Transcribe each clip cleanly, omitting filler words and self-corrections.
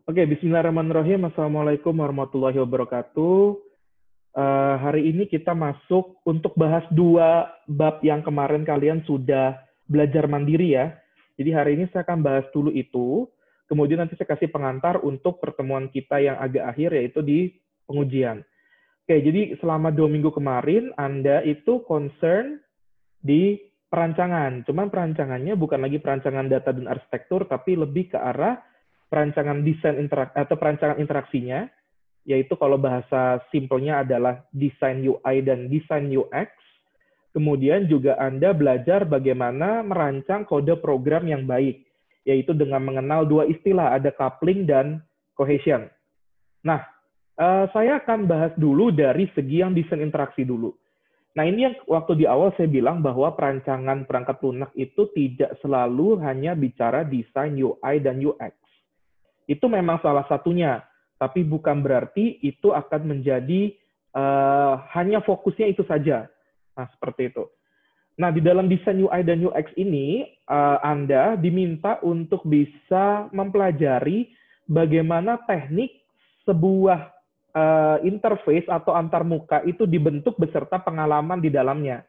Oke, Bismillahirrahmanirrahim. Assalamualaikum warahmatullahi wabarakatuh. Hari ini kita masuk untuk bahas dua bab yang kemarin kalian sudah belajar mandiri ya. Jadi hari ini saya akan bahas dulu itu, kemudian nanti saya kasih pengantar untuk pertemuan kita yang agak akhir, yaitu di pengujian. Oke, jadi selama 2 minggu kemarin, Anda itu concern di perancangan. Cuman perancangannya bukan lagi perancangan data dan arsitektur, tapi lebih ke arah perancangan desain atau perancangan interaksinya, yaitu kalau bahasa simpelnya adalah desain UI dan desain UX. Kemudian juga Anda belajar bagaimana merancang kode program yang baik, yaitu dengan mengenal dua istilah, ada coupling dan cohesion. Nah, saya akan bahas dulu dari segi yang desain interaksi dulu. Nah, ini yang waktu di awal saya bilang bahwa perancangan perangkat lunak itu tidak selalu hanya bicara desain UI dan UX. Itu memang salah satunya, tapi bukan berarti itu akan menjadi hanya fokusnya itu saja. Nah, seperti itu. Nah, di dalam desain UI dan UX ini, Anda diminta untuk bisa mempelajari bagaimana teknik sebuah interface atau antarmuka itu dibentuk beserta pengalaman di dalamnya.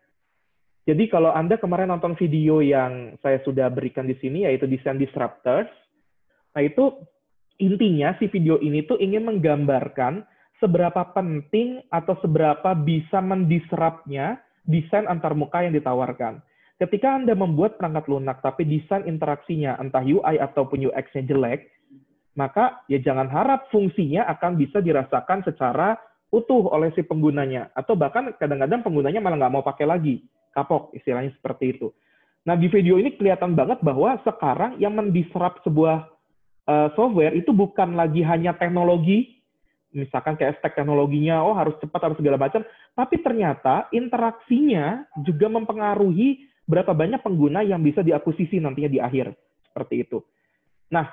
Jadi kalau Anda kemarin nonton video yang saya sudah berikan di sini, yaitu desain disruptors, nah itu intinya si video ini tuh ingin menggambarkan seberapa penting atau seberapa bisa mendisruptnya desain antarmuka yang ditawarkan. Ketika Anda membuat perangkat lunak tapi desain interaksinya entah UI ataupun UX-nya jelek, maka ya jangan harap fungsinya akan bisa dirasakan secara utuh oleh si penggunanya. Atau bahkan kadang-kadang penggunanya malah nggak mau pakai lagi. Kapok, istilahnya seperti itu. Nah, di video ini kelihatan banget bahwa sekarang yang mendisrupt sebuah software itu bukan lagi hanya teknologi, misalkan kayak stack teknologinya, oh harus cepat, harus segala macam, tapi ternyata interaksinya juga mempengaruhi berapa banyak pengguna yang bisa diakuisisi nantinya di akhir. Seperti itu. Nah,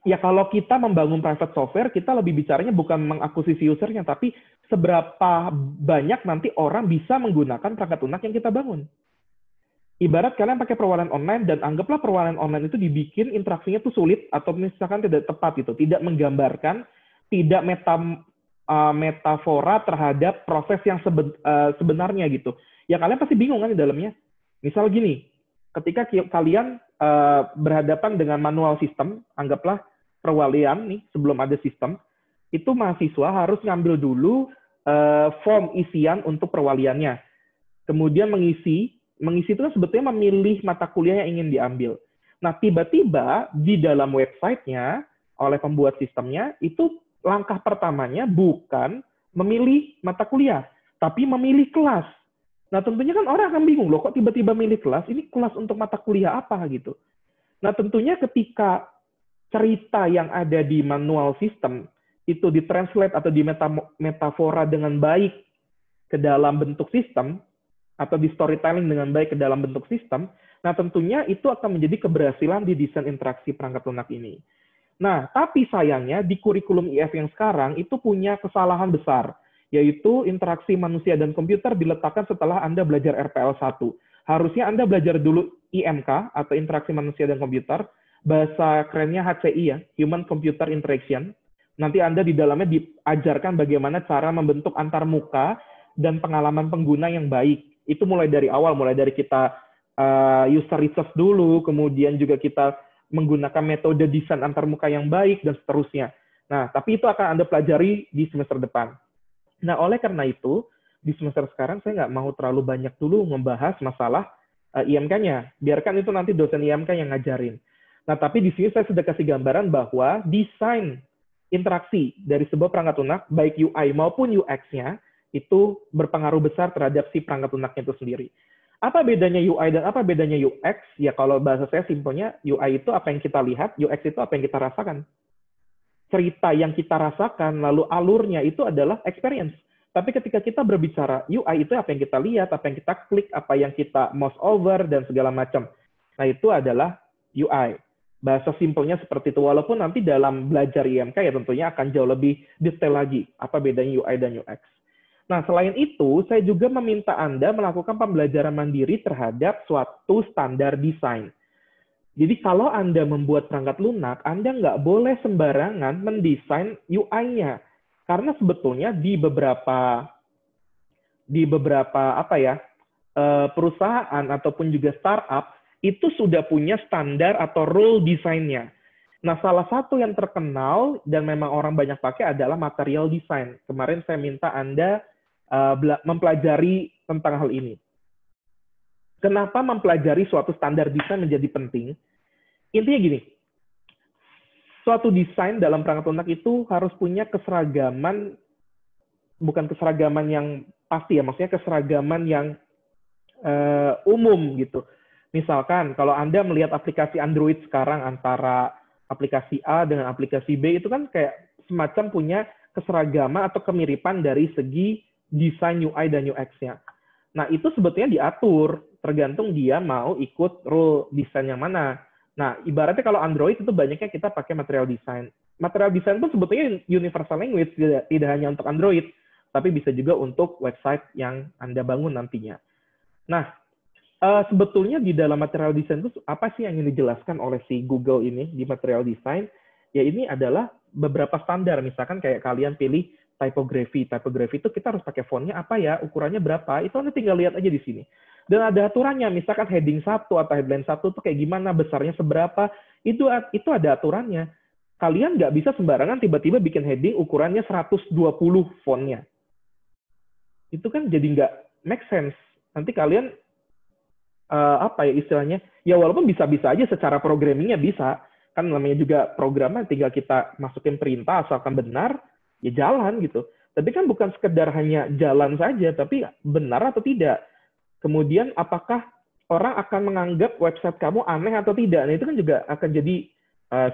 ya kalau kita membangun private software, kita lebih bicaranya bukan mengakuisisi usernya, tapi seberapa banyak nanti orang bisa menggunakan perangkat lunak yang kita bangun. Ibarat kalian pakai perwakilan online dan anggaplah perwakilan online itu dibikin interaksinya tuh sulit atau misalkan tidak tepat gitu, tidak menggambarkan, tidak metafora terhadap proses yang sebenarnya gitu. Ya kalian pasti bingung kan di dalamnya. Misal gini, ketika kalian berhadapan dengan manual sistem, anggaplah perwalian nih sebelum ada sistem, itu mahasiswa harus ngambil dulu form isian untuk perwaliannya. Kemudian mengisi itu kan sebetulnya memilih mata kuliah yang ingin diambil. Nah, tiba-tiba di dalam websitenya oleh pembuat sistemnya, itu langkah pertamanya bukan memilih mata kuliah, tapi memilih kelas. Nah, tentunya kan orang akan bingung, loh kok tiba-tiba milih kelas? Ini kelas untuk mata kuliah apa gitu. Nah, tentunya ketika cerita yang ada di manual sistem itu ditranslate atau dimetafora dengan baik ke dalam bentuk sistem, atau di storytelling dengan baik ke dalam bentuk sistem, nah tentunya itu akan menjadi keberhasilan di desain interaksi perangkat lunak ini. Nah, tapi sayangnya di kurikulum IF yang sekarang itu punya kesalahan besar, yaitu interaksi manusia dan komputer diletakkan setelah Anda belajar RPL 1. Harusnya Anda belajar dulu IMK, atau interaksi manusia dan komputer, bahasa kerennya HCI ya, Human Computer Interaction. Nanti Anda di dalamnya diajarkan bagaimana cara membentuk antarmuka dan pengalaman pengguna yang baik. Itu mulai dari awal, mulai dari kita user research dulu, kemudian juga kita menggunakan metode desain antarmuka yang baik, dan seterusnya. Nah, tapi itu akan Anda pelajari di semester depan. Nah, oleh karena itu, di semester sekarang saya nggak mau terlalu banyak dulu membahas masalah IMK-nya. Biarkan itu nanti dosen IMK yang ngajarin. Nah, tapi di sini saya sudah kasih gambaran bahwa desain interaksi dari sebuah perangkat lunak, baik UI maupun UX-nya, itu berpengaruh besar terhadap si perangkat lunaknya itu sendiri. Apa bedanya UI dan apa bedanya UX? Ya kalau bahasa saya simpelnya, UI itu apa yang kita lihat, UX itu apa yang kita rasakan. Cerita yang kita rasakan, lalu alurnya itu adalah experience. Tapi ketika kita berbicara UI itu apa yang kita lihat, apa yang kita klik, apa yang kita mouse over, dan segala macam. Nah itu adalah UI. Bahasa simpelnya seperti itu. Walaupun nanti dalam belajar IMK ya tentunya akan jauh lebih detail lagi apa bedanya UI dan UX. Nah, selain itu, saya juga meminta Anda melakukan pembelajaran mandiri terhadap suatu standar desain. Jadi kalau Anda membuat perangkat lunak, Anda nggak boleh sembarangan mendesain UI-nya. Karena sebetulnya di beberapa apa ya, perusahaan ataupun juga startup itu sudah punya standar atau rule desainnya. Nah, salah satu yang terkenal dan memang orang banyak pakai adalah material design. Kemarin saya minta Anda mempelajari tentang hal ini. Kenapa mempelajari suatu standar desain menjadi penting? Intinya gini, suatu desain dalam perangkat lunak itu harus punya keseragaman, bukan keseragaman yang pasti ya, maksudnya keseragaman yang umum gitu. Misalkan kalau Anda melihat aplikasi Android sekarang antara aplikasi A dengan aplikasi B itu kan kayak semacam punya keseragaman atau kemiripan dari segi desain UI dan UX-nya. Nah, itu sebetulnya diatur tergantung dia mau ikut rule desain yang mana. Nah, ibaratnya kalau Android itu banyaknya kita pakai material design. Material design pun sebetulnya universal language, tidak hanya untuk Android, tapi bisa juga untuk website yang Anda bangun nantinya. Nah, sebetulnya di dalam material design itu apa sih yang ingin dijelaskan oleh si Google ini di material design? Ya ini adalah beberapa standar, misalkan kayak kalian pilih typography. Typography itu kita harus pakai fontnya apa ya, ukurannya berapa, itu Anda tinggal lihat aja di sini. Dan ada aturannya, misalkan heading 1 atau headline 1 itu kayak gimana, besarnya seberapa, itu ada aturannya. Kalian nggak bisa sembarangan tiba-tiba bikin heading ukurannya 120 fontnya. Itu kan jadi nggak make sense. Nanti kalian, apa ya istilahnya, ya walaupun bisa-bisa aja secara programmingnya bisa, kan namanya juga programnya tinggal kita masukin perintah asalkan benar, ya jalan gitu. Tapi kan bukan sekedar hanya jalan saja, tapi benar atau tidak. Kemudian apakah orang akan menganggap website kamu aneh atau tidak? Nah itu kan juga akan jadi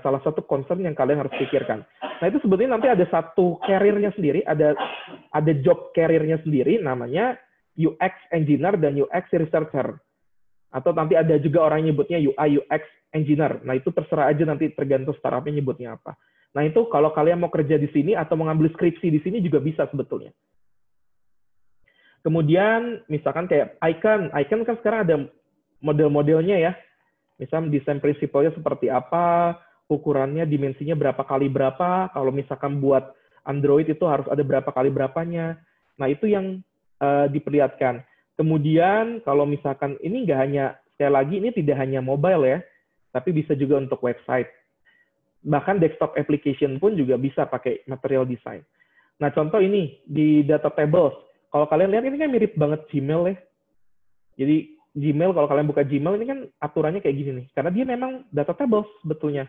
salah satu concern yang kalian harus pikirkan. Nah itu sebetulnya nanti ada satu career-nya sendiri, ada job career-nya sendiri, namanya UX engineer dan UX researcher. Atau nanti ada juga orang nyebutnya UI UX engineer. Nah itu terserah aja nanti tergantung startupnya nyebutnya apa. Nah itu kalau kalian mau kerja di sini atau mengambil skripsi di sini juga bisa sebetulnya. Kemudian misalkan kayak icon kan sekarang ada model-modelnya ya. Misal desain prinsipalnya seperti apa, ukurannya, dimensinya berapa kali berapa. Kalau misalkan buat Android itu harus ada berapa kali berapanya. Nah itu yang diperlihatkan. Kemudian kalau misalkan ini nggak hanya, sekali lagi ini tidak hanya mobile ya, tapi bisa juga untuk website. Bahkan desktop application pun juga bisa pakai material design. Nah contoh ini di data tables. Kalau kalian lihat ini kan mirip banget Gmail ya. Jadi Gmail, kalau kalian buka Gmail ini kan aturannya kayak gini nih. Karena dia memang data tables sebetulnya.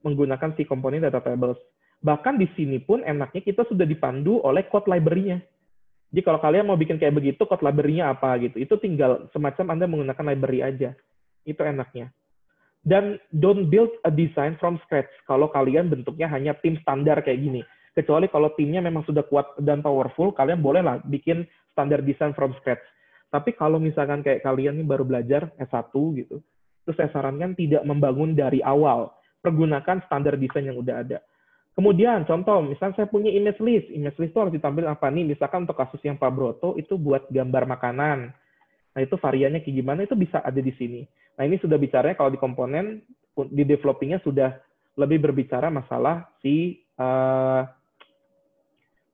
Menggunakan si komponen data tables. Bahkan di sini pun enaknya kita sudah dipandu oleh code library-nya. Jadi kalau kalian mau bikin kayak begitu, code library-nya apa gitu. Itu tinggal semacam Anda menggunakan library aja. Itu enaknya. Dan don't build a design from scratch kalau kalian bentuknya hanya tim standar kayak gini. Kecuali kalau timnya memang sudah kuat dan powerful, kalian bolehlah bikin standar design from scratch. Tapi kalau misalkan kayak kalian ini baru belajar S1 gitu, terus saya sarankan tidak membangun dari awal. Pergunakan standar desain yang udah ada. Kemudian contoh, misalnya saya punya image list itu harus ditampilkan apa nih? Misalkan untuk kasus yang Pak Broto itu buat gambar makanan. Nah itu variannya kayak gimana itu bisa ada di sini. Nah ini sudah bicaranya kalau di komponen, di developingnya sudah lebih berbicara masalah si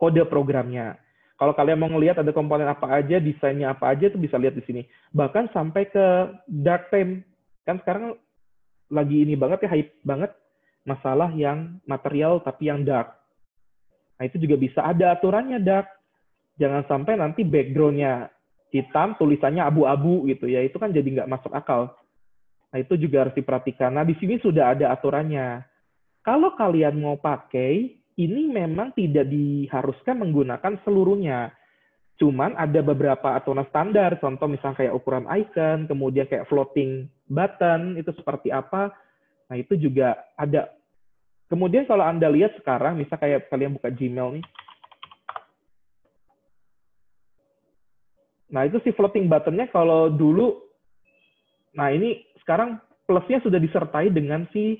kode programnya. Kalau kalian mau ngelihat ada komponen apa aja, desainnya apa aja itu bisa lihat di sini. Bahkan sampai ke dark theme. Kan sekarang lagi ini banget ya, hype banget masalah yang material tapi yang dark. Nah itu juga bisa ada aturannya dark. Jangan sampai nanti background-nya hitam, tulisannya abu-abu gitu ya. Itu kan jadi nggak masuk akal. Nah itu juga harus diperhatikan. Nah di sini sudah ada aturannya. Kalau kalian mau pakai, ini memang tidak diharuskan menggunakan seluruhnya. Cuman ada beberapa aturan standar. Contoh misalnya kayak ukuran icon, kemudian kayak floating button, itu seperti apa. Nah, itu juga ada. Kemudian kalau Anda lihat sekarang, misal kayak kalian buka Gmail nih. Nah, itu si floating button-nya kalau dulu, nah ini sekarang plusnya sudah disertai dengan si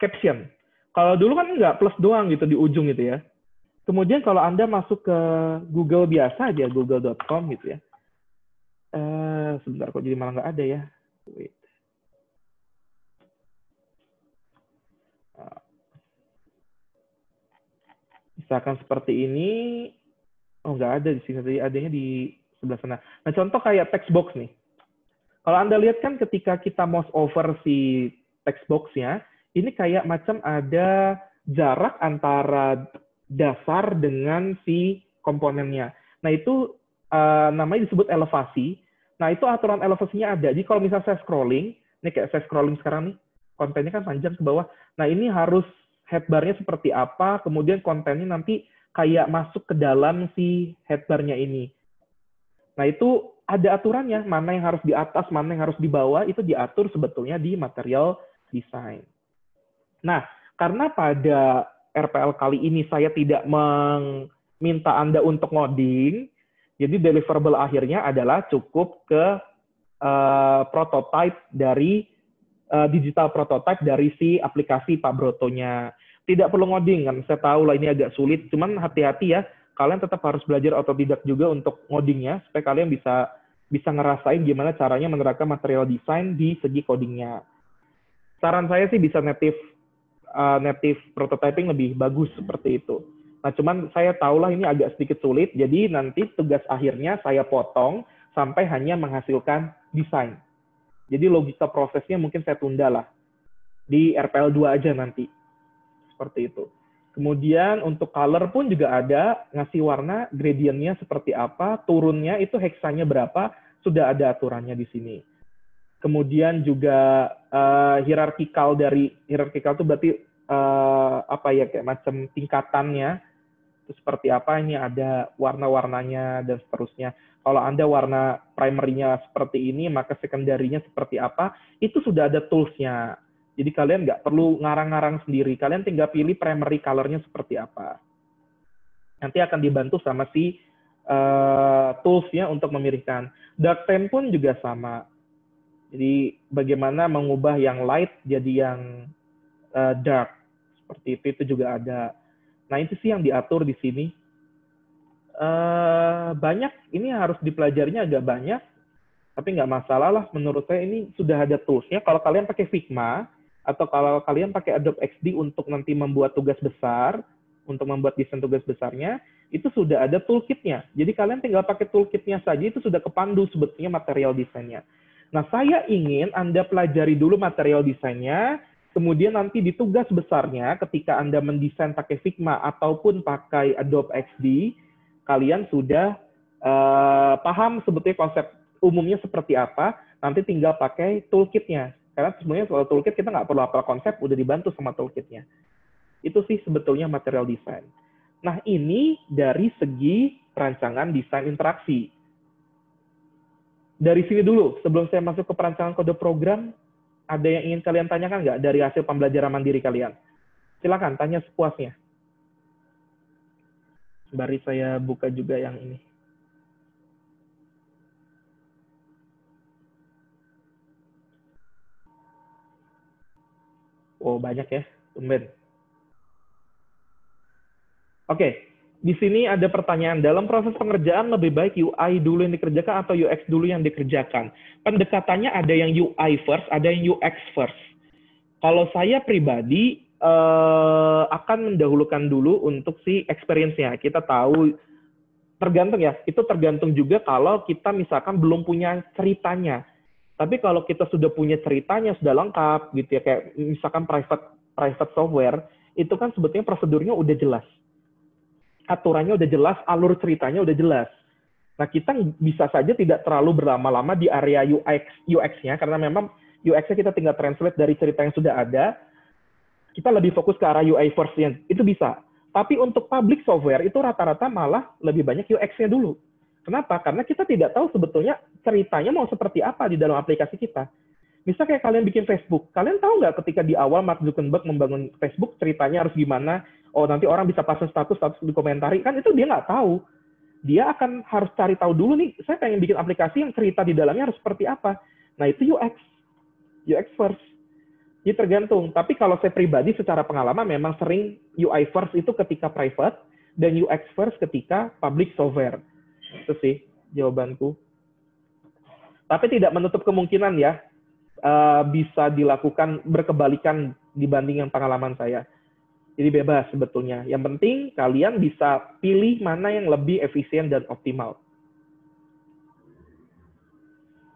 caption. Kalau dulu kan enggak, plus doang gitu di ujung gitu ya. Kemudian kalau Anda masuk ke Google biasa aja, google.com gitu ya. Sebentar, kok jadi malah nggak ada ya. Wait. Misalkan seperti ini, oh nggak ada di sini, tadi adanya di sebelah sana. Nah, contoh kayak text box nih. Kalau Anda lihat kan ketika kita mouse over si text box-nya, ini kayak macam ada jarak antara dasar dengan si komponennya. Nah, itu namanya disebut elevasi. Nah, itu aturan elevasinya ada. Jadi kalau misalnya saya scrolling, ini kayak saya scrolling sekarang nih, kontennya kan panjang ke bawah. Nah, ini harus headbar-nya seperti apa, kemudian kontennya nanti kayak masuk ke dalam si headbar-nya ini. Nah, itu ada aturannya, mana yang harus di atas, mana yang harus di bawah, itu diatur sebetulnya di material design. Nah, karena pada RPL kali ini saya tidak meminta Anda untuk ngoding, jadi deliverable akhirnya adalah cukup ke prototype dari digital prototype dari si aplikasi Pak Brotonya. Tidak perlu ngoding kan, saya tahu lah ini agak sulit, cuman hati-hati ya, kalian tetap harus belajar otodidak juga untuk ngodingnya, supaya kalian bisa ngerasain gimana caranya menerapkan material design di segi codingnya. Saran saya sih bisa native prototyping lebih bagus seperti itu. Nah, cuman saya tahulah ini agak sedikit sulit, jadi nanti tugas akhirnya saya potong sampai hanya menghasilkan desain. Jadi logika prosesnya mungkin saya tunda lah. Di RPL 2 aja nanti. Seperti itu. Kemudian untuk color pun juga ada, ngasih warna, gradientnya seperti apa, turunnya itu heksanya berapa, sudah ada aturannya di sini. Kemudian juga hierarkikal itu berarti apa ya, kayak macam tingkatannya, itu seperti apa, ini ada warna-warnanya dan seterusnya. Kalau Anda warna primary-nya seperti ini, maka secondary-nya seperti apa, itu sudah ada tools-nya. Jadi kalian nggak perlu ngarang-ngarang sendiri. Kalian tinggal pilih primary color-nya seperti apa. Nanti akan dibantu sama si tools-nya untuk memilihkan. Dark theme pun juga sama. Jadi bagaimana mengubah yang light jadi yang dark. Seperti itu juga ada. Nah, itu sih yang diatur di sini. Banyak, ini harus dipelajarinya agak banyak, tapi nggak masalah lah. Menurut saya ini sudah ada tools-nya. Kalau kalian pakai Figma, atau kalau kalian pakai Adobe XD untuk nanti membuat tugas besar, untuk membuat desain tugas besarnya, itu sudah ada toolkit-nya. Jadi kalian tinggal pakai toolkit-nya saja, itu sudah kepandu sebetulnya material desainnya. Nah, saya ingin Anda pelajari dulu material desainnya, kemudian nanti di tugas besarnya, ketika Anda mendesain pakai Figma ataupun pakai Adobe XD, kalian sudah paham sebetulnya konsep umumnya seperti apa, nanti tinggal pakai toolkit-nya. Karena sebenarnya kalau toolkit kita nggak perlu hafal konsep, udah dibantu sama toolkit-nya. Itu sih sebetulnya material design. Nah, ini dari segi perancangan desain interaksi. Dari sini dulu, sebelum saya masuk ke perancangan kode program, ada yang ingin kalian tanyakan nggak dari hasil pembelajaran mandiri kalian? Silakan, tanya sepuasnya. Sembari saya buka juga yang ini. Oh, banyak ya, tumben. Oke, di sini ada pertanyaan. Dalam proses pengerjaan lebih baik UI dulu yang dikerjakan atau UX dulu yang dikerjakan? Pendekatannya ada yang UI first, ada yang UX first. Kalau saya pribadi akan mendahulukan dulu untuk si experience-nya. Kita tahu, tergantung ya, itu tergantung juga kalau kita misalkan belum punya ceritanya. Tapi kalau kita sudah punya ceritanya, sudah lengkap gitu ya, kayak misalkan private software, itu kan sebetulnya prosedurnya udah jelas. Aturannya udah jelas, alur ceritanya udah jelas. Nah, kita bisa saja tidak terlalu berlama-lama di area UX-nya, karena memang UX-nya kita tinggal translate dari cerita yang sudah ada, kita lebih fokus ke arah UI first-nya, itu bisa. Tapi untuk public software, itu rata-rata malah lebih banyak UX-nya dulu. Kenapa? Karena kita tidak tahu sebetulnya ceritanya mau seperti apa di dalam aplikasi kita. Misal kayak kalian bikin Facebook, kalian tahu nggak ketika di awal Mark Zuckerberg membangun Facebook, ceritanya harus gimana? Oh, nanti orang bisa pasang status dikomentari, kan itu dia nggak tahu. Dia akan harus cari tahu dulu nih, saya pengen bikin aplikasi yang cerita di dalamnya harus seperti apa. Nah, itu UX first. Jadi tergantung. Tapi kalau saya pribadi secara pengalaman memang sering UI first itu ketika private, dan UX first ketika public software. Itu sih jawabanku. Tapi tidak menutup kemungkinan ya, bisa dilakukan berkebalikan dibanding yang pengalaman saya. Jadi bebas sebetulnya. Yang penting kalian bisa pilih mana yang lebih efisien dan optimal.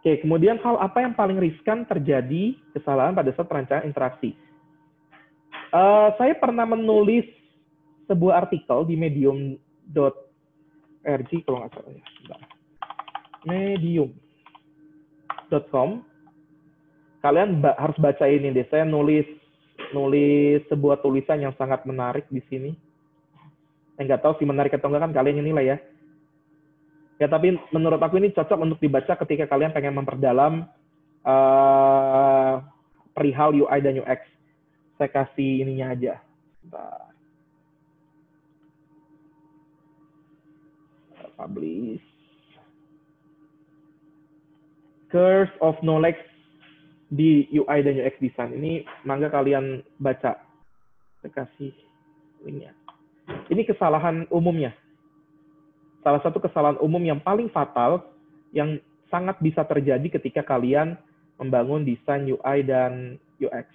Oke, kemudian hal apa yang paling riskan terjadi kesalahan pada saat perancangan interaksi? Saya pernah menulis sebuah artikel di medium.rg kalau nggak salah ya. Medium.com. Kalian harus baca ini deh. Saya nulis sebuah tulisan yang sangat menarik di sini. Nggak tahu sih menarik atau enggak kan kalian yang nilai ya. Ya tapi menurut aku ini cocok untuk dibaca ketika kalian pengen memperdalam perihal UI dan UX. Saya kasih ininya aja. Bentar. Publish. Curse of Knowledge di UI dan UX Design. Ini mangga kalian baca. Saya kasih linknya. Ini kesalahan umumnya. Salah satu kesalahan umum yang paling fatal yang sangat bisa terjadi ketika kalian membangun desain UI dan UX.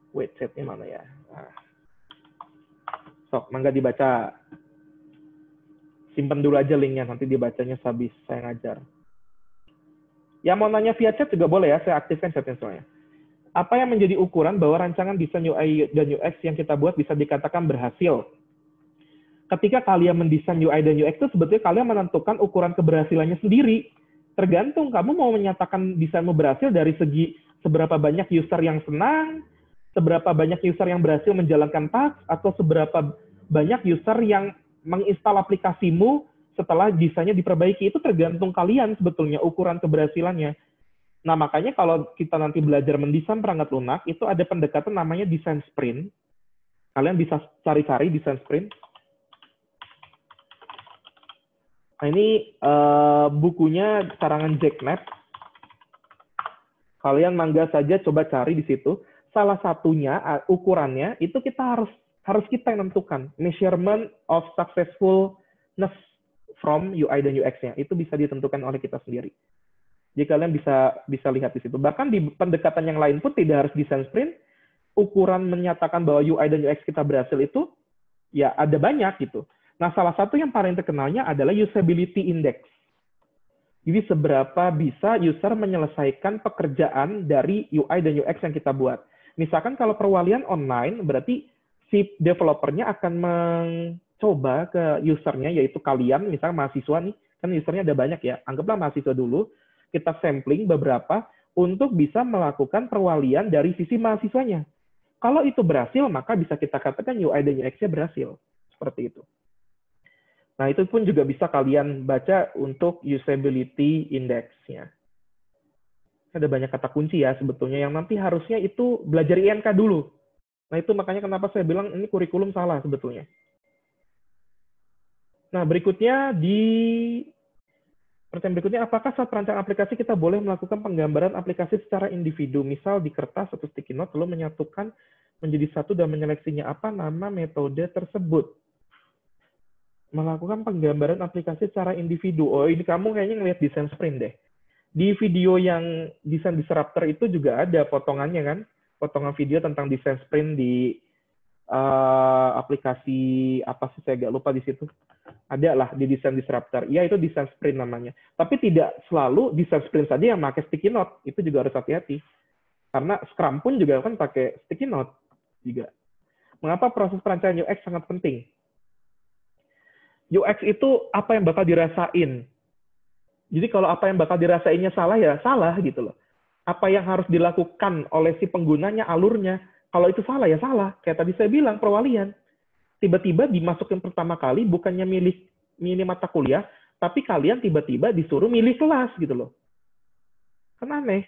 Wait, setnya mana ya? Nah. Sok, mangga dibaca. Simpen dulu aja linknya, nanti dibacanya habis saya ngajar. Yang mau nanya via chat juga boleh ya, saya aktifkan chatnya soalnya. Apa yang menjadi ukuran bahwa rancangan desain UI dan UX yang kita buat bisa dikatakan berhasil? Ketika kalian mendesain UI dan UX itu sebetulnya kalian menentukan ukuran keberhasilannya sendiri. Tergantung kamu mau menyatakan desainmu berhasil dari segi seberapa banyak user yang senang, seberapa banyak user yang berhasil menjalankan task, atau seberapa banyak user yang menginstal aplikasimu setelah desainnya diperbaiki. Itu tergantung kalian sebetulnya ukuran keberhasilannya. Nah, makanya kalau kita nanti belajar mendesain perangkat lunak, itu ada pendekatan namanya desain sprint. Kalian bisa cari-cari desain sprint. Nah, ini bukunya karangan Jack Knapp. Kalian mangga saja coba cari di situ. Salah satunya, ukurannya, itu kita harus kita yang menentukan. Measurement of successfulness from UI dan UX-nya. Itu bisa ditentukan oleh kita sendiri. Jadi kalian bisa lihat di situ. Bahkan di pendekatan yang lain pun tidak harus desain sprint. Ukuran menyatakan bahwa UI dan UX kita berhasil itu, ya ada banyak gitu. Nah, salah satu yang paling terkenalnya adalah usability index. Jadi seberapa bisa user menyelesaikan pekerjaan dari UI dan UX yang kita buat. Misalkan kalau perwalian online, berarti si developernya akan mencoba ke usernya, yaitu kalian, misalnya mahasiswa nih, kan usernya ada banyak ya, anggaplah mahasiswa dulu, kita sampling beberapa untuk bisa melakukan perwalian dari sisi mahasiswanya. Kalau itu berhasil, maka bisa kita katakan UI dan UX-nya berhasil. Seperti itu. Nah, itu pun juga bisa kalian baca untuk usability index-nya. Ada banyak kata kunci ya sebetulnya yang nanti harusnya itu belajar INK dulu. Nah, itu makanya kenapa saya bilang ini kurikulum salah sebetulnya. Nah, berikutnya pertanyaan berikutnya, apakah saat perancang aplikasi kita boleh melakukan penggambaran aplikasi secara individu, misal di kertas atau sticky note, lalu menyatukan menjadi satu dan menyeleksinya apa nama metode tersebut? Melakukan penggambaran aplikasi secara individu. Oh, ini kamu kayaknya ngelihat desain sprint deh. Di video yang desain disruptor itu juga ada potongannya kan? Potongan video tentang desain sprint di aplikasi apa sih, saya agak lupa di situ. Ada lah di desain disruptor. Iya, itu desain sprint namanya. Tapi tidak selalu desain sprint saja yang pakai sticky note. Itu juga harus hati-hati. Karena Scrum pun juga kan pakai sticky note juga. Mengapa proses perancangan UX sangat penting? UX itu apa yang bakal dirasain. Jadi kalau apa yang bakal dirasainnya salah, ya salah gitu loh. Apa yang harus dilakukan oleh si penggunanya, alurnya, kalau itu salah, ya salah. Kayak tadi saya bilang, perwalian. Tiba-tiba dimasukin pertama kali, bukannya milih mata kuliah, tapi kalian tiba-tiba disuruh milih kelas gitu loh. Kan aneh.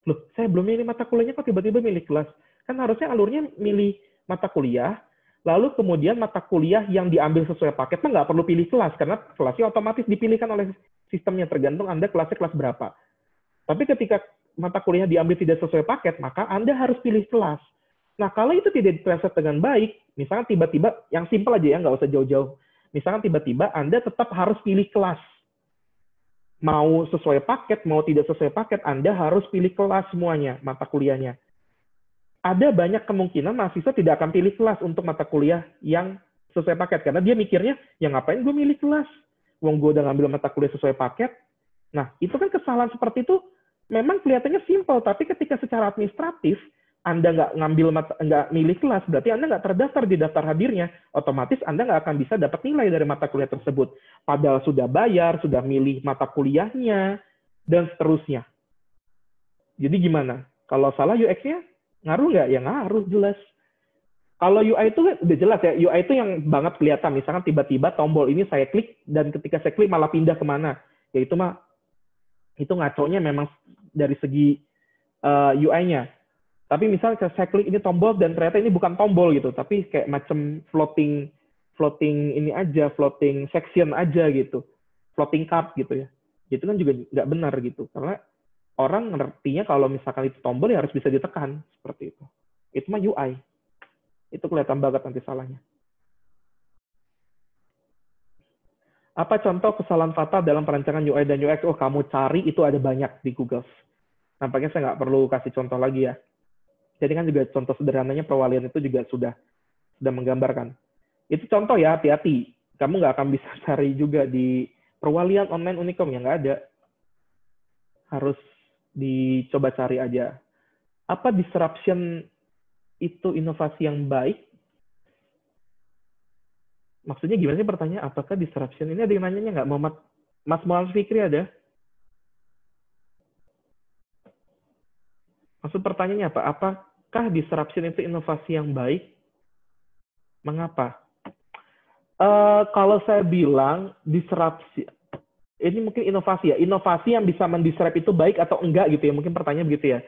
Loh, saya belum milih mata kuliahnya, kok tiba-tiba milih kelas? Kan harusnya alurnya milih mata kuliah, lalu kemudian mata kuliah yang diambil sesuai paket, nggak perlu pilih kelas, karena kelasnya otomatis dipilihkan oleh sistemnya, tergantung Anda kelasnya kelas berapa. Tapi ketika mata kuliah diambil tidak sesuai paket, maka Anda harus pilih kelas. Nah, kalau itu tidak ditranslate dengan baik, misalnya tiba-tiba, yang simpel aja ya, nggak usah jauh-jauh. Misalnya tiba-tiba Anda tetap harus pilih kelas. Mau sesuai paket, mau tidak sesuai paket, Anda harus pilih kelas semuanya, mata kuliahnya. ada banyak kemungkinan mahasiswa tidak akan pilih kelas untuk mata kuliah yang sesuai paket. Karena dia mikirnya, ya ngapain gue milih kelas? Wong gue udah ngambil mata kuliah sesuai paket. Nah, itu kan kesalahan seperti itu memang kelihatannya simpel, tapi ketika secara administratif, Anda nggak milih kelas, berarti Anda nggak terdaftar di daftar hadirnya. Otomatis Anda nggak akan bisa dapat nilai dari mata kuliah tersebut. Padahal sudah bayar, sudah milih mata kuliahnya, dan seterusnya. Jadi gimana? Kalau salah UX-nya, ngaruh nggak? Ya ngaruh, jelas. Kalau UI itu udah jelas ya, UI itu yang banget kelihatan. Misalkan tiba-tiba tombol ini saya klik, dan ketika saya klik malah pindah kemana. Ya itu mah, itu ngaconya memang dari segi UI-nya. Tapi misalnya saya klik ini tombol, dan ternyata ini bukan tombol gitu, tapi kayak macam floating ini aja, floating section aja gitu. Floating card gitu ya. Itu kan juga nggak benar gitu. Karena orang ngertinya kalau misalkan itu tombol ya harus bisa ditekan seperti itu. Itu mah UI. Itu kelihatan banget nanti salahnya. Apa contoh kesalahan fatal dalam perancangan UI dan UX? Oh, kamu cari itu ada banyak di Google. Nampaknya saya nggak perlu kasih contoh lagi ya. Jadi kan juga contoh sederhananya perwalian itu juga sudah menggambarkan. Itu contoh ya, hati-hati. Kamu nggak akan bisa cari juga di perwalian online Unicom, yang nggak ada. Harus dicoba cari aja. Apa disruption itu inovasi yang baik? Maksudnya gimana sih pertanyaan? Apakah disruption ini ada yang nanyanya nggak? Mas Muhammad Fikri ada? Maksud pertanyaannya apa? Apakah disruption itu inovasi yang baik? Mengapa? Kalau saya bilang disrupsi, ini mungkin inovasi ya. Inovasi yang bisa mendisrupt itu baik atau enggak gitu ya. Mungkin pertanyaan begitu ya.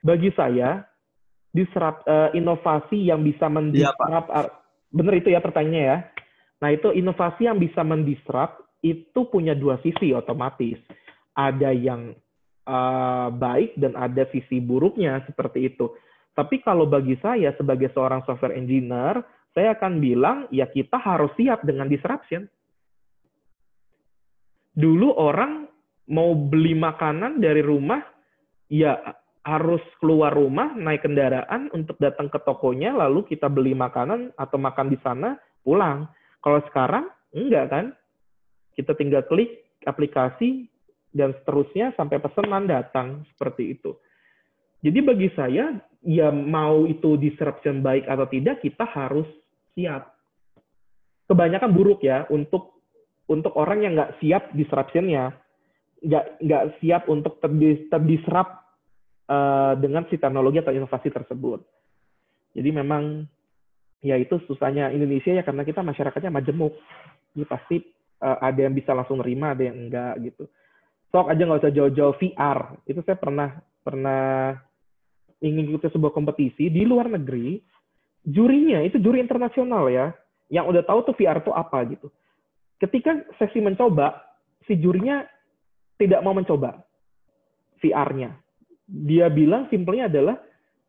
Bagi saya, inovasi yang bisa mendisrupt, benar itu ya pertanyaannya ya. Nah itu inovasi yang bisa mendisrupt itu punya dua sisi otomatis. Ada yang baik dan ada sisi buruknya seperti itu. Tapi kalau bagi saya sebagai seorang software engineer, saya akan bilang ya kita harus siap dengan disruption. Dulu orang mau beli makanan dari rumah, ya harus keluar rumah, naik kendaraan untuk datang ke tokonya, lalu kita beli makanan atau makan di sana, pulang. Kalau sekarang, enggak kan? Kita tinggal klik aplikasi, dan seterusnya sampai pesanan datang, seperti itu. Jadi bagi saya, ya mau itu disruption baik atau tidak, kita harus siap. Kebanyakan buruk ya, untuk orang yang nggak siap disruption-nya, nggak siap untuk terdisrupt dengan si teknologi atau inovasi tersebut. Jadi memang ya itu susahnya Indonesia ya, karena kita masyarakatnya majemuk. Jadi pasti ada yang bisa langsung nerima, ada yang enggak gitu. Sok aja nggak usah jauh-jauh VR. Itu saya pernah ingin ikut sebuah kompetisi di luar negeri. Jurinya itu juri internasional ya, yang udah tahu tuh VR itu apa gitu. Ketika sesi mencoba, si jurinya tidak mau mencoba VR-nya. Dia bilang simpelnya adalah,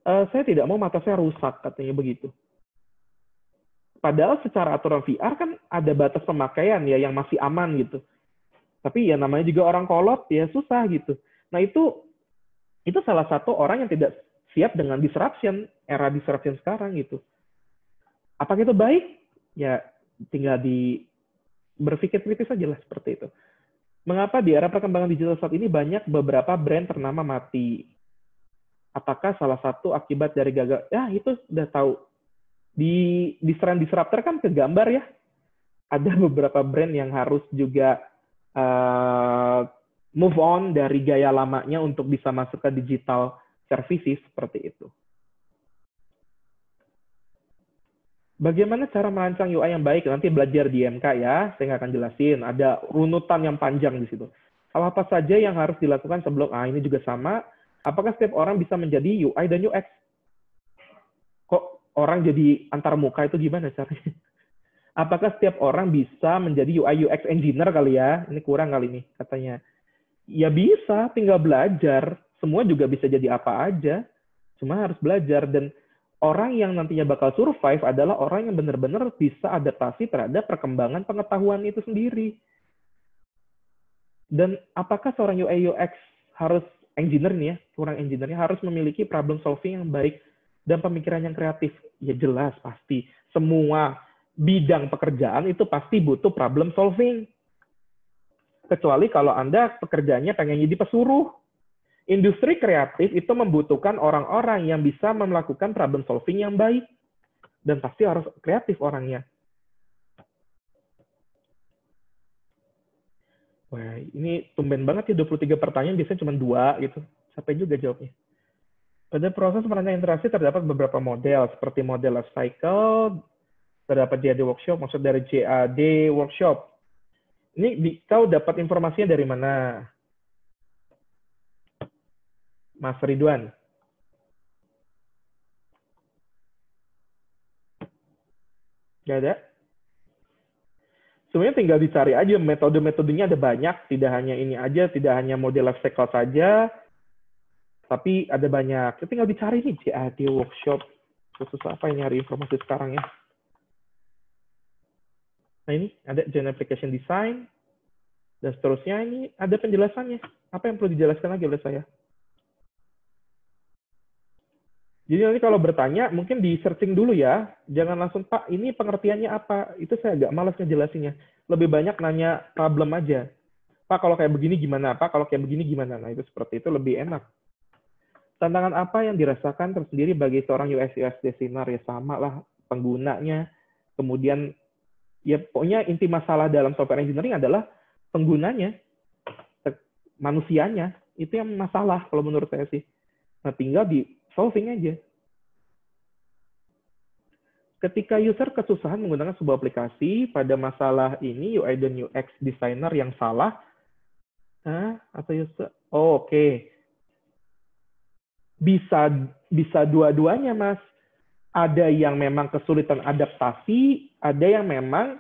saya tidak mau mata saya rusak, katanya begitu. Padahal secara aturan VR kan ada batas pemakaian ya yang masih aman gitu. Tapi ya namanya juga orang kolot ya susah gitu. Nah itu salah satu orang yang tidak siap dengan disruption, era disruption sekarang gitu. Apakah itu baik? Ya tinggal berpikir kritis saja lah seperti itu. Mengapa di era perkembangan digital saat ini banyak beberapa brand ternama mati? Apakah salah satu akibat dari gagal? Ya itu udah tahu. Di trend disruptor kan kegambar ya. Ada beberapa brand yang harus juga move on dari gaya lamanya untuk bisa masuk ke digital services seperti itu. Bagaimana cara merancang UI yang baik? Nanti belajar di MK ya, saya nggak akan jelasin. Ada runutan yang panjang di situ. Hal apa saja yang harus dilakukan sebelum, ini juga sama. Apakah setiap orang bisa menjadi UI dan UX? Kok orang jadi antar muka itu gimana caranya? Apakah setiap orang bisa menjadi UI UX engineer kali ya? Ini kurang kali nih katanya. Ya bisa, tinggal belajar. Semua juga bisa jadi apa aja. Cuma harus belajar. Dan orang yang nantinya bakal survive adalah orang yang benar-benar bisa adaptasi terhadap perkembangan pengetahuan itu sendiri. Dan apakah seorang UI UX harus engineer nih ya, kurang engineer-nya harus memiliki problem solving yang baik? dan pemikiran yang kreatif. Ya jelas, pasti. Semua bidang pekerjaan itu pasti butuh problem solving. Kecuali kalau Anda pekerjaannya pengen jadi pesuruh. Industri kreatif itu membutuhkan orang-orang yang bisa melakukan problem solving yang baik. Dan pasti harus kreatif orangnya. Wah, ini tumben banget ya 23 pertanyaan, biasanya cuma 2 gitu. Sampai juga jawabnya. Pada proses merancang interaksi terdapat beberapa model, seperti model life cycle, terdapat JAD workshop, maksud dari JAD workshop. Ini kau dapat informasinya dari mana? Mas Ridwan. Gak ada? Sebenarnya tinggal dicari aja, metode-metodenya ada banyak, tidak hanya ini aja, tidak hanya model life cycle saja, tapi ada banyak. Tinggal dicari nih, JAD workshop. Khusus apa yang nyari informasi sekarang ya? Nah ini ada Gen Application Design, dan seterusnya. Ini ada penjelasannya. Apa yang perlu dijelaskan lagi oleh saya? Jadi nanti kalau bertanya, mungkin di searching dulu ya. Jangan langsung, Pak, ini pengertiannya apa? Itu saya agak malas ngejelasinnya. Lebih banyak nanya problem aja. Pak, kalau kayak begini gimana? Pak, kalau kayak begini gimana? Nah, itu seperti itu lebih enak. Tantangan apa yang dirasakan tersendiri bagi seorang UX designer? Ya sama lah, penggunanya. Kemudian, ya pokoknya inti masalah dalam software engineering adalah penggunanya, manusianya. Itu yang masalah kalau menurut saya sih. Nah, tinggal di solving aja. Ketika user kesusahan menggunakan sebuah aplikasi, pada masalah ini UI dan UX designer yang salah, atau user, oke. Bisa dua-duanya, Mas. Ada yang memang kesulitan adaptasi, ada yang memang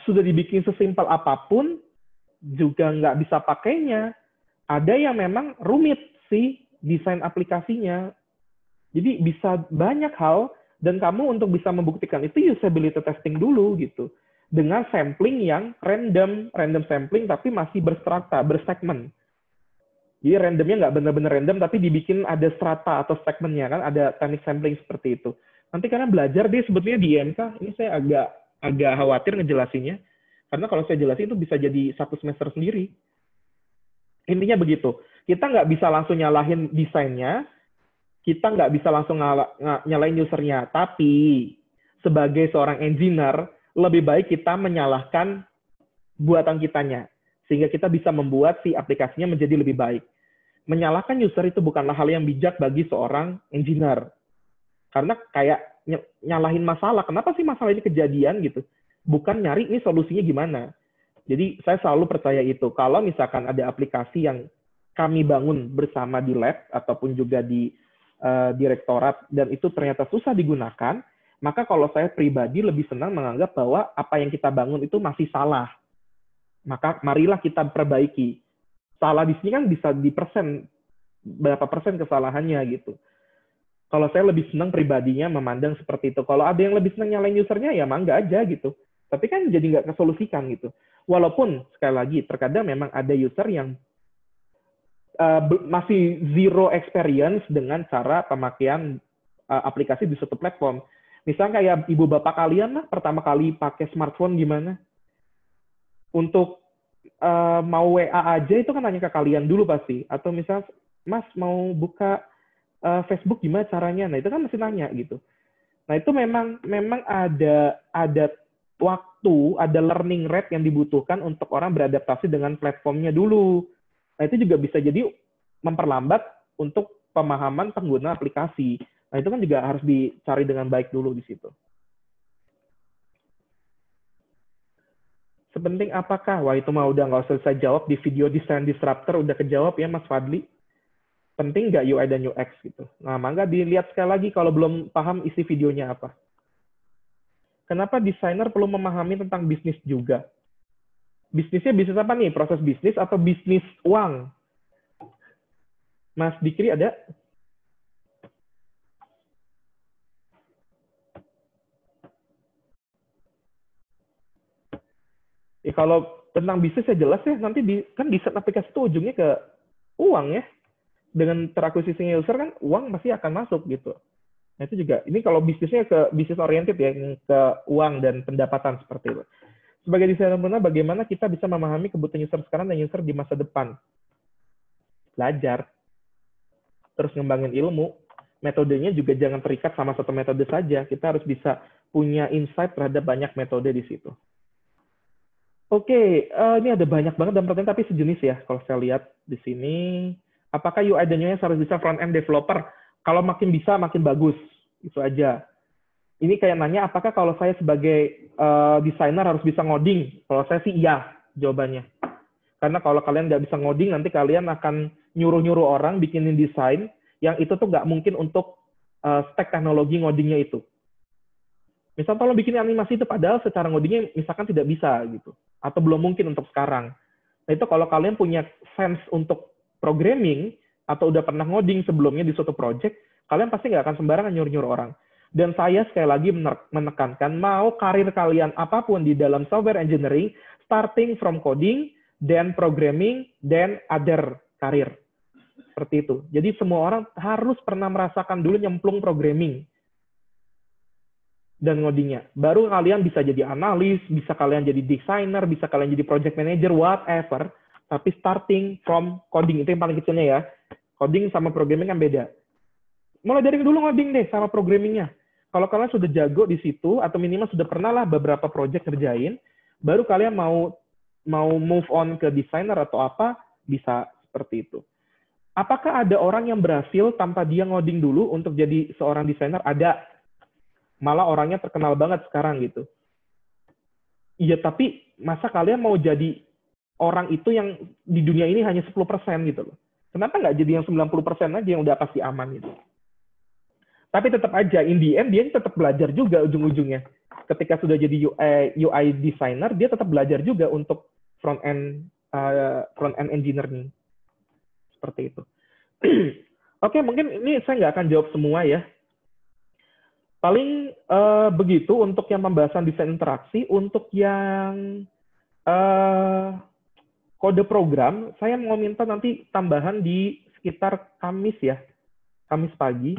sudah dibikin sesimpel apapun, juga nggak bisa pakainya. Ada yang memang rumit sih desain aplikasinya. Jadi bisa banyak hal, dan kamu untuk bisa membuktikan itu usability testing dulu gitu. Dengan sampling yang random sampling tapi masih berstrata, bersegmen. Jadi randomnya nggak benar-benar random, tapi dibikin ada strata atau segmennya kan, ada teknik sampling seperti itu. Nanti karena belajar dia sebetulnya di IMK, ini saya agak khawatir ngejelasinnya, karena kalau saya jelasin itu bisa jadi 1 semester sendiri. Intinya begitu. Kita nggak bisa langsung nyalahin desainnya, kita nggak bisa langsung nyalain usernya. Tapi sebagai seorang engineer, lebih baik kita menyalahkan buatan kitanya. Sehingga kita bisa membuat si aplikasinya menjadi lebih baik. Menyalahkan user itu bukanlah hal yang bijak bagi seorang engineer. Karena kayak nyalahin masalah. Kenapa sih masalah ini kejadian gitu? Bukan nyari ini solusinya gimana. Jadi saya selalu percaya itu. Kalau misalkan ada aplikasi yang kami bangun bersama di lab ataupun juga di direktorat dan itu ternyata susah digunakan, maka kalau saya pribadi lebih senang menganggap bahwa apa yang kita bangun itu masih salah. Maka marilah kita perbaiki. Salah di sini kan bisa di persen, berapa persen kesalahannya gitu. Kalau saya lebih senang pribadinya memandang seperti itu. Kalau ada yang lebih senang nyalain usernya, ya mangga aja gitu. Tapi kan jadi nggak kesolusikan gitu. Walaupun, sekali lagi, terkadang memang ada user yang masih zero experience dengan cara pemakaian aplikasi di suatu platform. Misalnya kayak ibu bapak kalian lah, pertama kali pakai smartphone gimana? Untuk mau WA aja itu kan nanya ke kalian dulu pasti. Atau misal, Mas mau buka Facebook gimana caranya? Nah itu kan mesti nanya gitu. Nah itu memang ada waktu, ada learning rate yang dibutuhkan untuk orang beradaptasi dengan platformnya dulu. Nah, itu juga bisa jadi memperlambat untuk pemahaman pengguna aplikasi. Nah, itu kan juga harus dicari dengan baik dulu di situ. Sepenting apakah? Wah, itu mah udah nggak usah saya jawab di video Design Disruptor, udah kejawab ya Mas Fadli. Penting nggak UI dan UX gitu. Nah, mangga dilihat sekali lagi kalau belum paham isi videonya apa. Kenapa desainer perlu memahami tentang bisnis juga? Bisnisnya bisnis apa nih? Proses bisnis atau bisnis uang? Mas Dikri ada? Ya, kalau tentang bisnis ya jelas ya. Nanti kan desain aplikasi itu ujungnya ke uang ya. Dengan terakuisisinya user kan uang pasti akan masuk gitu. Nah, itu juga, ini kalau bisnisnya ke bisnis oriented ya, ke uang dan pendapatan seperti itu. Sebagai desainer pemula, bagaimana kita bisa memahami kebutuhan user sekarang dan user di masa depan? Belajar, terus ngembangin ilmu. Metodenya juga jangan terikat sama satu metode saja. Kita harus bisa punya insight terhadap banyak metode di situ. Oke, ini ada banyak banget dan pertanyaan tapi sejenis ya. Kalau saya lihat di sini, apakah UI dan UX harus bisa front end developer? Kalau makin bisa, makin bagus. Itu aja. Ini kayak nanya, apakah kalau saya sebagai desainer harus bisa ngoding? Kalau saya sih iya, jawabannya. Karena kalau kalian nggak bisa ngoding, nanti kalian akan nyuruh-nyuruh orang bikinin desain yang itu tuh nggak mungkin untuk stack teknologi ngodingnya itu. Misal tolong bikin animasi itu, padahal secara ngodingnya misalkan tidak bisa gitu. Atau belum mungkin untuk sekarang. Nah itu kalau kalian punya sense untuk programming, atau udah pernah ngoding sebelumnya di suatu project, kalian pasti nggak akan sembarangan nyuruh-nyuruh orang. Dan saya sekali lagi menekankan, mau karir kalian apapun di dalam software engineering, starting from coding, then programming, then other karir. Seperti itu. Jadi semua orang harus pernah merasakan dulu nyemplung programming dan ngodingnya. Baru kalian bisa jadi analis, bisa kalian jadi designer, bisa kalian jadi project manager, whatever. Tapi starting from coding, itu yang paling kecilnya ya. Coding sama programming kan beda. Mulai dari dulu ngoding deh sama programmingnya. Kalau kalian sudah jago di situ, atau minimal sudah pernah lah beberapa project kerjain, baru kalian mau move on ke designer atau apa, bisa seperti itu. Apakah ada orang yang berhasil tanpa dia ngoding dulu untuk jadi seorang desainer? Ada. Malah orangnya terkenal banget sekarang gitu. Iya, tapi masa kalian mau jadi orang itu yang di dunia ini hanya 10% gitu loh. Kenapa nggak jadi yang 90% aja yang udah pasti aman gitu. Tapi tetap aja, in the end, dia tetap belajar juga ujung-ujungnya. Ketika sudah jadi UI designer, dia tetap belajar juga untuk front-end engineering. Seperti itu. Oke, mungkin ini saya nggak akan jawab semua ya. Paling begitu untuk yang pembahasan desain interaksi. Untuk yang kode program, saya mau minta nanti tambahan di sekitar Kamis ya. Kamis pagi.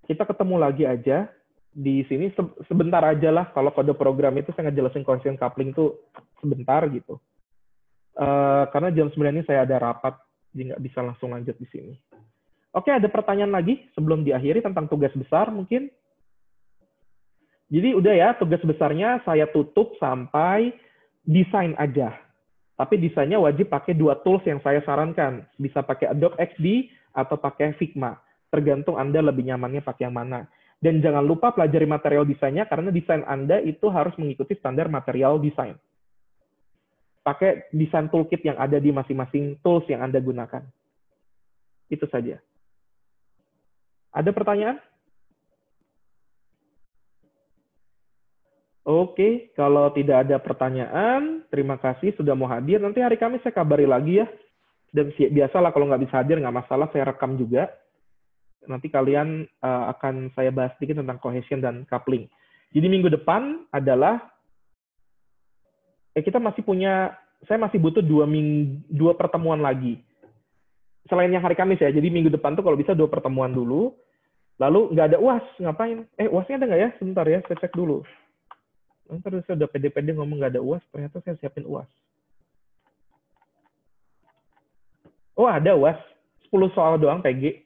Kita ketemu lagi aja di sini. Sebentar aja lah. Kalau kode program itu saya ngejelasin constant coupling itu sebentar gitu. Karena jam 9 ini saya ada rapat. Jadi nggak bisa langsung lanjut di sini. Oke, ada pertanyaan lagi sebelum diakhiri tentang tugas besar mungkin? Jadi udah ya, tugas besarnya saya tutup sampai desain aja. Tapi desainnya wajib pakai 2 tools yang saya sarankan. Bisa pakai Adobe XD atau pakai Figma. Tergantung Anda lebih nyamannya pakai yang mana. Dan jangan lupa pelajari material desainnya, karena desain Anda itu harus mengikuti standar material desain. Pakai desain toolkit yang ada di masing-masing tools yang Anda gunakan. Itu saja. Ada pertanyaan? Oke, kalau tidak ada pertanyaan, terima kasih sudah mau hadir. Nanti hari Kamis saya kabari lagi ya. Dan biasalah kalau nggak bisa hadir, nggak masalah, saya rekam juga. Nanti kalian akan saya bahas sedikit tentang cohesion dan coupling. Jadi minggu depan adalah, kita masih punya, saya masih butuh 2 pertemuan lagi. Selain yang hari Kamis ya, jadi minggu depan tuh kalau bisa 2 pertemuan dulu. Lalu nggak ada UAS, ngapain? UASnya ada nggak ya? Sebentar ya, saya cek dulu. Ntar saya udah pede-pede ngomong nggak ada UAS, ternyata saya siapin UAS. Oh, ada UAS. 10 soal doang, PG.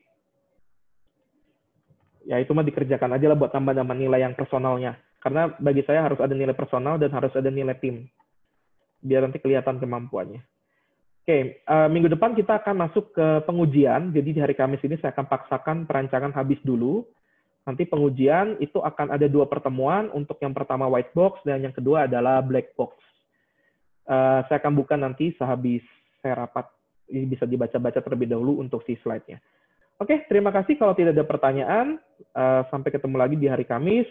Ya, itu mah dikerjakan aja lah buat tambah-tambah nilai yang personalnya. Karena bagi saya harus ada nilai personal dan harus ada nilai tim. Biar nanti kelihatan kemampuannya. Oke, minggu depan kita akan masuk ke pengujian. Jadi di hari Kamis ini saya akan paksakan perancangan habis dulu. Nanti pengujian itu akan ada 2 pertemuan. Untuk yang pertama white box dan yang kedua adalah black box. Saya akan buka nanti sehabis saya rapat. Ini bisa dibaca-baca terlebih dahulu untuk si slide-nya. Oke, terima kasih. Kalau tidak ada pertanyaan, sampai ketemu lagi di hari Kamis.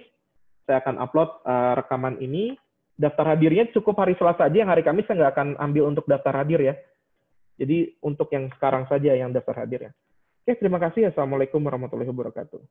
Saya akan upload rekaman ini. Daftar hadirnya cukup hari Selasa aja. Yang hari Kamis saya nggak akan ambil untuk daftar hadir ya. Jadi untuk yang sekarang saja yang daftar hadir ya. Oke, terima kasih. Assalamualaikum warahmatullahi wabarakatuh.